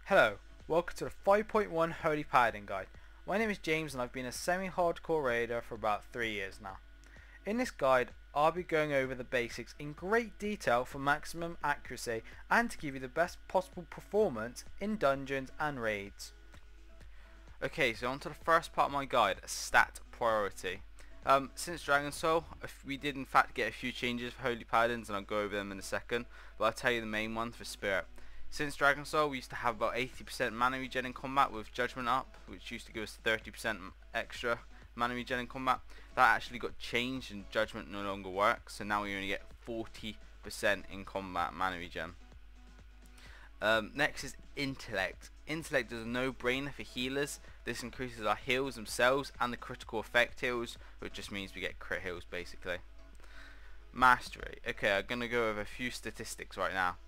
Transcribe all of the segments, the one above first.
Hello, welcome to the 5.1 Holy Paladin Guide. My name is James and I've been a semi-hardcore raider for about 3 years now. In this guide, I'll be going over the basics in great detail for maximum accuracy and to give you the best possible performance in dungeons and raids. Okay, so on to the first part of my guide, stat priority. Since Dragon Soul, we did in fact get a few changes for Holy Paladins, and I'll go over them in a second, but I'll tell you the main one for Spirit. Since Dragon Soul, we used to have about 80% mana regen in combat with Judgment up, which used to give us 30% extra mana regen in combat. That actually got changed and Judgment no longer works, so now we only get 40% in combat mana regen. Next is Intellect. Intellect is a no-brainer for healers. This increases our heals themselves and the critical effect heals, which just means we get crit heals basically. Mastery. Okay, I'm going to go over a few statistics right now.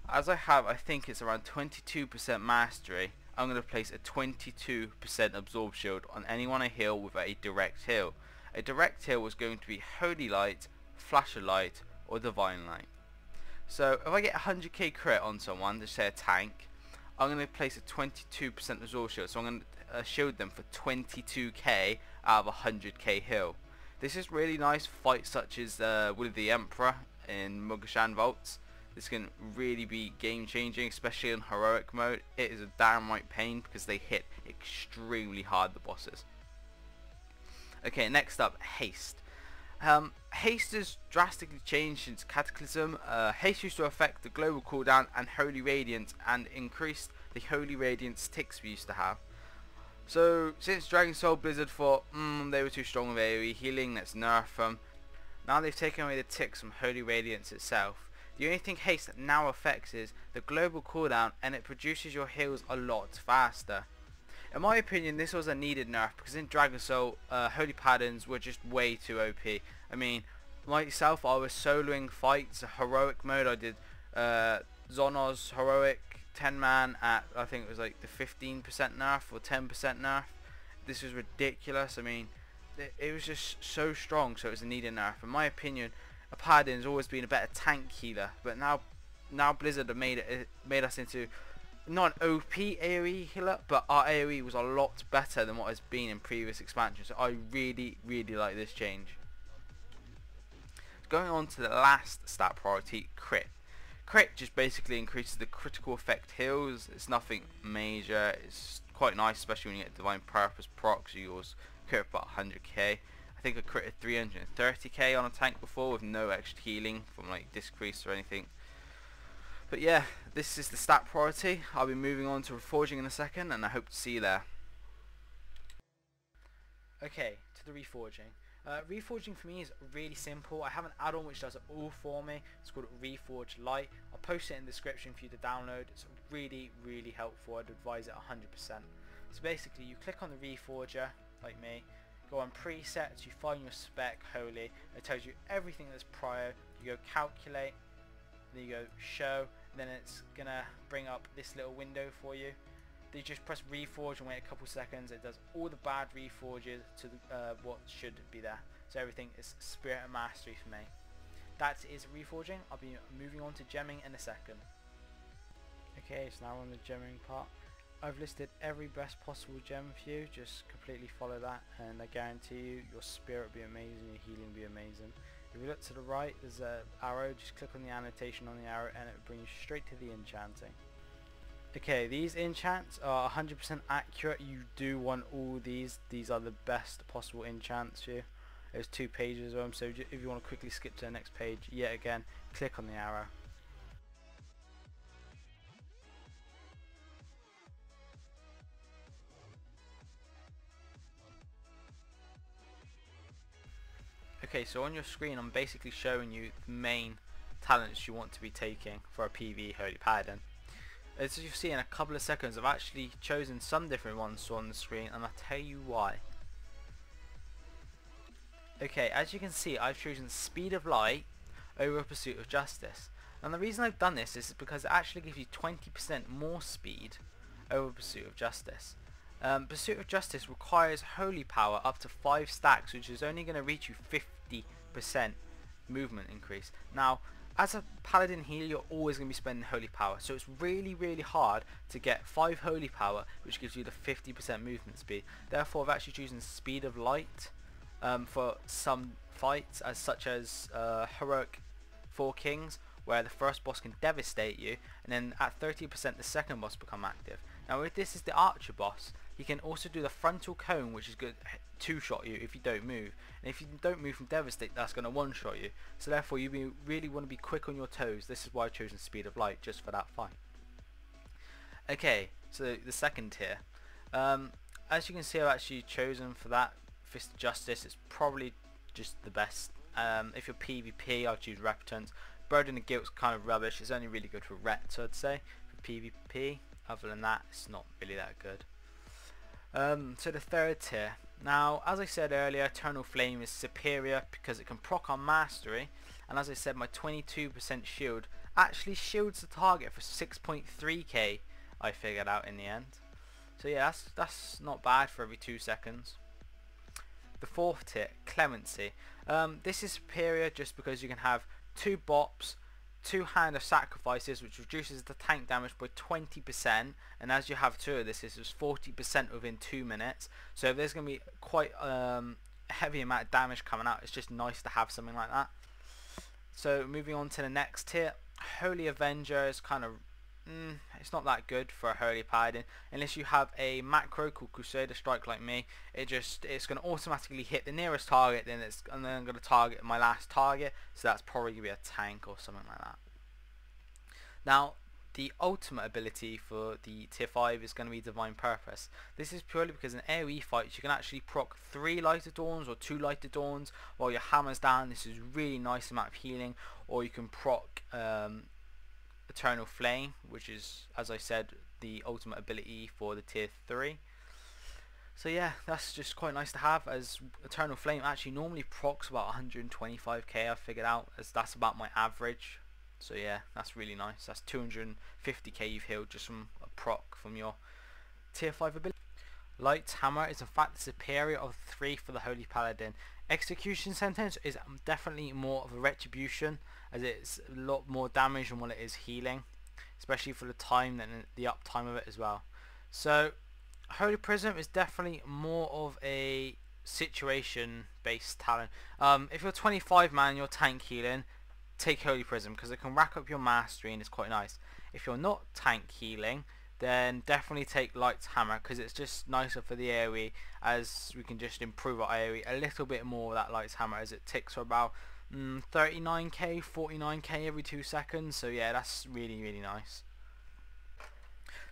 As I think it's around 22% mastery, I'm going to place a 22% absorb shield on anyone I heal with a direct heal. A direct heal was going to be Holy Light, Flash of Light, or Divine Light. So if I get 100k crit on someone, just say a tank, I'm going to place a 22% absorb shield, so I'm going to shield them for 22k out of a 100k heal. This is really nice for fights such as Will of the Emperor in Mugashan Vaults. This can really be game changing, especially in heroic mode. It is a downright pain because they hit extremely hard, the bosses. Okay, next up, Haste. Haste has drastically changed since Cataclysm. Haste used to affect the global cooldown and Holy Radiance and increased the Holy Radiance ticks we used to have. So since Dragon Soul, Blizzard thought they were too strong with AoE healing, let's nerf them. Now they've taken away the ticks from Holy Radiance itself. The only thing Haste now affects is the global cooldown, and it produces your heals a lot faster. In my opinion, this was a needed nerf because in Dragon Soul, Holy Paladins were just way too OP. I mean, myself, I was soloing fights, heroic mode. I did Zonos heroic 10-man at, I think it was like the 15% nerf or 10% nerf. This was ridiculous. I mean, it was just so strong, so it was a needed nerf. In my opinion, a Paladin has always been a better tank healer, but now Blizzard have made us into not an OP AoE healer, but our AoE was a lot better than what has been in previous expansions. So I really like this change. Going on to the last stat priority, Crit. Crit just basically increases the critical effect heals. It's nothing major. It's quite nice, especially when you get Divine Purpose procs. You yours crit about 100k. I think I critted 330k on a tank before with no extra healing from like Discrease or anything. But yeah, this is the stat priority. I'll be moving on to Reforging in a second, and I hope to see you there. Okay, to the Reforging. Reforging for me is really simple. I have an add-on which does it all for me. It's called Reforge Lite. I'll post it in the description for you to download. It's really helpful. I'd advise it 100%. So basically, you click on the Reforger, like me. Go on presets, you find your spec Holy, it tells you everything that's prior, you go calculate, then you go show, and then it's gonna bring up this little window for you. Then you just press reforge and wait a couple seconds. It does all the bad reforges to what should be there. So everything is Spirit and Mastery for me. That is reforging. I'll be moving on to gemming in a second. Okay, so now we're on the gemming part. I've listed every best possible gem for you. Just completely follow that, and I guarantee you your spirit will be amazing, your healing will be amazing. If you look to the right, there's an arrow. Just click on the annotation on the arrow and it will bring you straight to the enchanting. Okay, these enchants are 100% accurate. You do want all these. These are the best possible enchants for you. There's 2 pages of them, so if you want to quickly skip to the next page, yet again, click on the arrow. Okay, so on your screen I'm basically showing you the main talents you want to be taking for a PvE Holy Paladin. As you'll see in a couple of seconds, I've actually chosen some different ones on the screen, and I'll tell you why. Okay, as you can see, I've chosen Speed of Light over Pursuit of Justice. And the reason I've done this is because it actually gives you 20% more speed over Pursuit of Justice. Pursuit of Justice requires Holy Power up to 5 stacks, which is only going to reach you 50% movement increase. Now, as a paladin healer, you're always going to be spending holy power, so it's really hard to get 5 holy power, which gives you the 50% movement speed. Therefore I've actually chosen speed of light for some fights, as such as heroic 4 kings, where the first boss can devastate you, and then at 30% the second boss become active. Now if this is the archer boss, he can also do the frontal cone, which is good to shot you if you don't move, and if you don't move from devastate, that's going to one shot you. So therefore you really want to be quick on your toes. This is why I've chosen speed of light, just for that fight. Okay, so the second tier, as you can see, I've actually chosen for that Fist of Justice. It's probably just the best. If you're PvP, I'll choose Repentance. Burden of Guilt's kind of rubbish. It's only really good for Rets, I'd say, for PvP. Other than that, it's not really that good. So the third tier. Now, as I said earlier, Eternal Flame is superior because it can proc on Mastery, and as I said, my 22% shield actually shields the target for 6.3k, I figured out in the end. So yeah, that's not bad for every 2 seconds. The fourth tier, Clemency. This is superior just because you can have 2 bops, 2 Hand of Sacrifices, which reduces the tank damage by 20%, and as you have 2 of this is 40% within 2 minutes. So if there's going to be quite a heavy amount of damage coming out, it's just nice to have something like that. So moving on to the next tier, Holy Avenger is kind of it's not that good for a Holy Paladin unless you have a macro called Crusader Strike like me. It's going to automatically hit the nearest target, and then I'm going to target my last target, so that's probably going to be a tank or something like that. Now the ultimate ability for the tier 5 is going to be Divine Purpose. This is purely because in AoE fights you can actually proc 3 Light of Dawns or 2 Light of Dawns while your hammer's down. This is really nice amount of healing. Or you can proc Eternal Flame, which is, as I said, the ultimate ability for the tier 3. So yeah, that's just quite nice to have, as Eternal Flame actually normally procs about 125k, I figured out, as that's about my average. So yeah, that's really nice. That's 250k you've healed just from a proc from your tier 5 ability. Light's Hammer is in fact the superior of the 3 for the Holy Paladin. Execution Sentence is definitely more of a retribution, as it's a lot more damage than what it is healing, especially for the time and the uptime of it as well. So Holy Prism is definitely more of a situation based talent. If you're 25 man, you're tank healing, take Holy Prism because it can rack up your mastery and it's quite nice. If you're not tank healing, then definitely take Light's Hammer because it's just nicer for the AoE, as we can just improve our AoE a little bit more with that Light's Hammer, as it ticks for about 39k, 49k every 2 seconds. So yeah, that's really nice.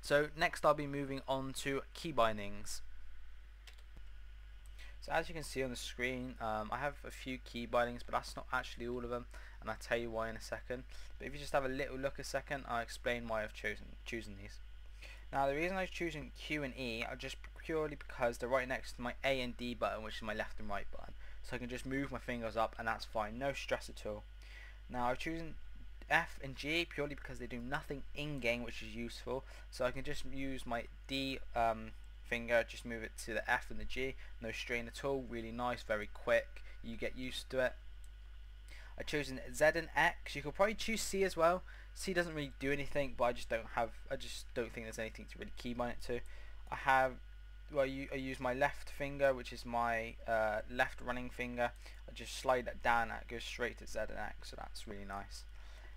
So next I'll be moving on to key bindings. So as you can see on the screen, I have a few key bindings, but that's not actually all of them, and I'll tell you why in a second. But if you just have a little look a second, I'll explain why I've chosen these. Now the reason I've chosen Q and E are just purely because they're right next to my A and D button, which is my left and right button. So I can just move my fingers up and that's fine, no stress at all. Now I've chosen F and G purely because they do nothing in game, which is useful. So I can just use my D finger, just move it to the F and the G, no strain at all, really nice, very quick, you get used to it. I've chosen Z and X. You could probably choose C as well. C doesn't really do anything, but I just don't think there's anything to really keybind it to. I use my left finger, which is my left running finger. I just slide that down and it goes straight to Z and X, so that's really nice.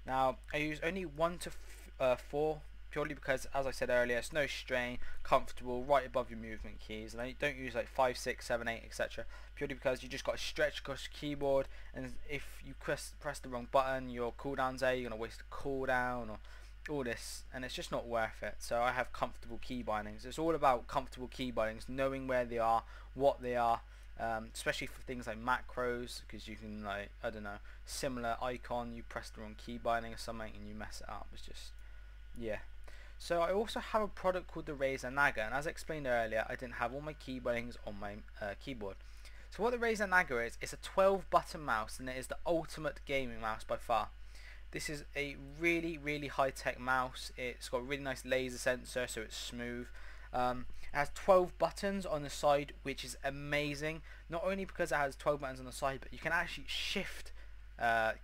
Now I use only 1 to 4 purely because, as I said earlier, it's no strain, comfortable, right above your movement keys, and I don't use like 5, 6, 7, 8, etc. purely because you just got to stretch across the keyboard, and if you press the wrong button, your cooldown's there, you're going to waste a cooldown or all this, and it's just not worth it. So I have comfortable key bindings. It's all about comfortable key bindings, knowing where they are, what they are, especially for things like macros, because you can, like, I don't know, similar icon, you press the wrong key binding or something and you mess it up. It's just, yeah. So I also have a product called the Razer Naga, and as I explained earlier, I didn't have all my key bindings on my keyboard. So what the Razer Naga is, it's a 12 button mouse, and it is the ultimate gaming mouse by far. This is a really high tech mouse. It's got a really nice laser sensor, so it's smooth. It has 12 buttons on the side, which is amazing. Not only because it has 12 buttons on the side, but you can actually shift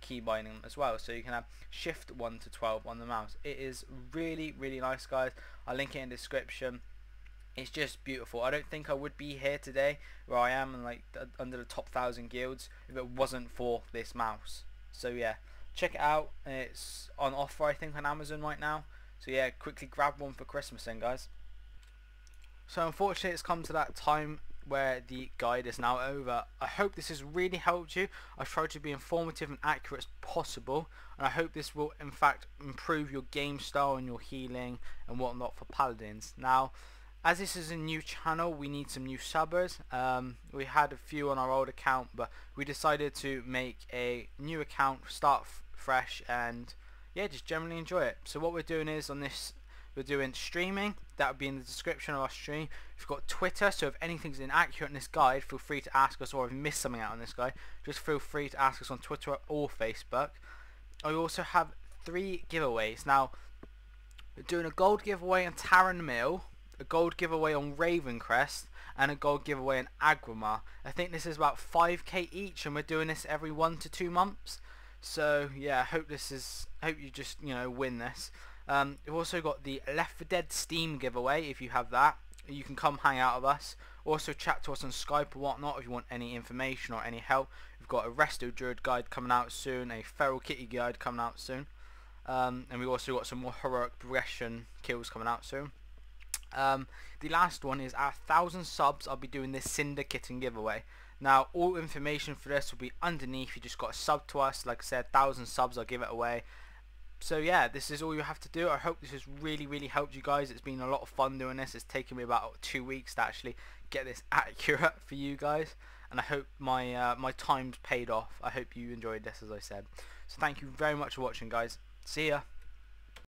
key binding as well, so you can have shift 1 to 12 on the mouse. It is really nice, guys. I'll link it in the description. It's just beautiful. I don't think I would be here today where I am, and like under the top 1,000 guilds, if it wasn't for this mouse. So yeah, check it out. It's on offer, I think, on Amazon right now. So yeah, quickly grab one for Christmas then, guys. So unfortunately, it's come to that time where the guide is now over. I hope this has really helped you. I've tried to be informative and accurate as possible, and I hope this will in fact improve your game style and your healing and whatnot for paladins. Now, as this is a new channel, we need some new subbers. We had a few on our old account, but we decided to make a new account, start fresh, and yeah, just generally enjoy it. So what we're doing is, on this, we're doing streaming. That would be in the description of our stream. We've got Twitter, so if anything's inaccurate in this guide, feel free to ask us, or if you missed something out on this guide, just feel free to ask us on Twitter or Facebook. I also have 3 giveaways. Now, we're doing a gold giveaway on Taran Mill, a gold giveaway on Ravencrest, and a gold giveaway in Agrimar. I think this is about 5k each, and we're doing this every 1 to 2 months. So yeah, I hope you just, you know, win this. We've also got the Left 4 Dead Steam giveaway. If you have that, you can come hang out with us. Also chat to us on Skype or whatnot if you want any information or any help. We've got a Resto Druid guide coming out soon, a Feral Kitty guide coming out soon, and we've also got some more heroic progression kills coming out soon. The last one is our 1,000 subs. I'll be doing this Cinder Kitten giveaway. Now, all information for this will be underneath. You just got to sub to us. Like I said, 1,000 subs, I'll give it away. So yeah, this is all you have to do. I hope this has really helped you guys. It's been a lot of fun doing this. It's taken me about 2 weeks to actually get this accurate for you guys, and I hope my my time's paid off. I hope you enjoyed this, as I said. So thank you very much for watching, guys. See ya.